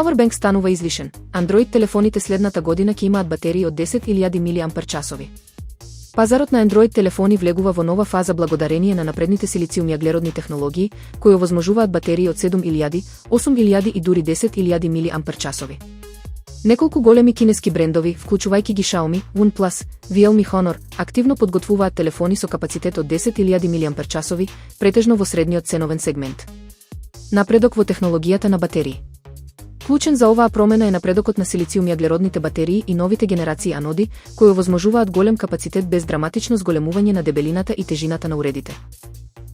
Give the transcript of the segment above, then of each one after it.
Powerbank станува излишен. Android телефоните следната година ќе имаат батерии од 10.000 мАч. Пазарот на Android телефони влегува во нова фаза благодарение на напредните силициум-јаглеродни технологии, кои овозможуваат батерии од 7.000, 8.000 и дури 10.000 мАч. Неколку големи кинески брендови, вклучувајќи ги Xiaomi, OnePlus, Realme, Honor, активно подготвуваат телефони со капацитет од 10.000 мАч, претежно во средниот ценовен сегмент. Напредок во технологијата на батерии. Клучен за оваа промена е напредокот на силициум-јаглеродните батерии и новите генерации аноди, кои овозможуваат голем капацитет без драматично зголемување на дебелината и тежината на уредите.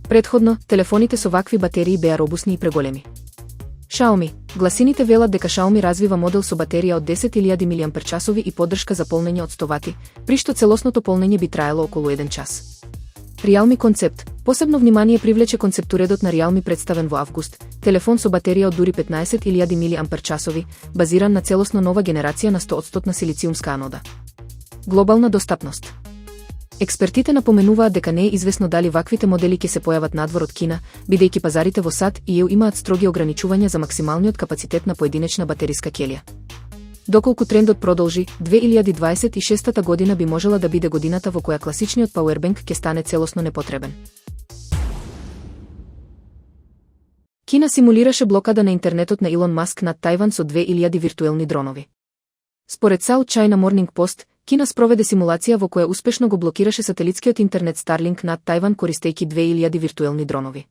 Предходно, телефоните со вакви батерии беа робусни и преголеми. Xiaomi. Гласините велат дека Xiaomi развива модел со батерија од 10.000 мАч и поддршка за полнење од 100 вати, при што целосното полнење би траело околу 1 час. Realme концепт. Посебно внимание привлече концептуредот на Realme представен во август, телефон со батерија од дури 15.000 мАч, базиран на целосно нова генерација на 100% силициумска анода. Глобална достапност. Експертите напоменуваат дека не е известно дали ваквите модели ќе се појават надвор од Кина, бидејќи пазарите во САД и ЕУ имаат строги ограничувања за максималниот капацитет на поединечна батериска ќелија. Доколку трендот продолжи, 2026 година би можела да биде годината во која класичниот Powerbank ќе стане целосно непотребен. Кина симулираше блокада на интернетот на Илон Маск над Тајван со 2000 виртуелни дронови. Според South China Morning Post, Кина спроведе симулација во која успешно го блокираше сателитскиот интернет Starlink над Тајван користејќи 2000 виртуелни дронови.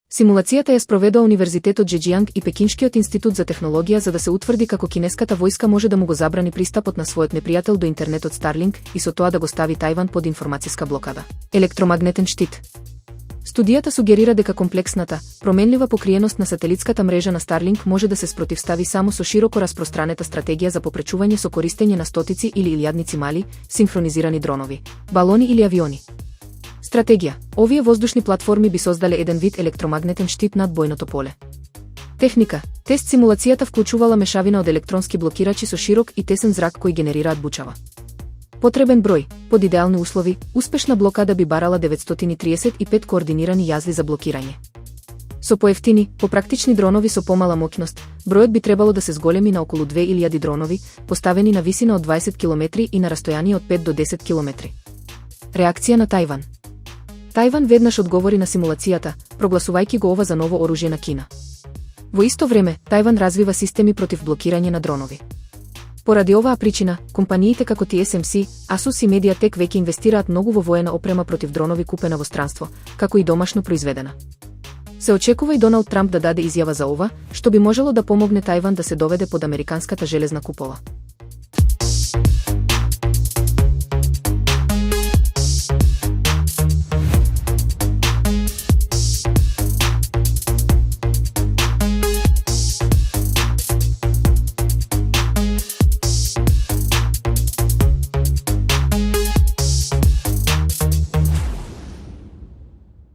Симулацијата ја спроведоа Универзитетот Джеџијанг и Пекиншкиот институт за технологија за да се утврди како кинеската војска може да му го забрани пристапот на својот непријател до интернетот Starlink и со тоа да го стави Тајван под информациска блокада. Електромагнетен штит. Студијата сугерира дека комплексната, променлива покриеност на сателитската мрежа на Starlink може да се спротивстави само со широко распространета стратегија за попречување со користење на стотици или илјадници мали, синхронизирани дронови, балони или авиони. Стратегија. Овие воздушни платформи би создале еден вид електромагнетен штит над бојното поле. Техника. Тест симулацијата вклучувала мешавина од електронски блокирачи со широк и тесен зрак кои генерираат бучава. Потребен број. Под идеални услови, успешна блокада би барала 935 координирани јазли за блокирање. Со поевтини, попрактични дронови со помала моќност, бројот би требало да се зголеми на околу 2000 дронови, поставени на висина од 20 км и на растојание од 5 до 10 км. Реакција на Тајван. Тајван веднаш одговори на симулацијата, прогласувајќи го ова за ново оружје на Кина. Во исто време, Тајван развива системи против блокирање на дронови. Поради оваа причина, компаниите како TSMC, Asus и Mediatek веќе инвестираат многу во воена опрема против дронови купена во странство, како и домашно произведена. Се очекува и Доналд Трамп да даде изјава за ова, што би можело да помогне Тајван да се доведе под американската железна купола.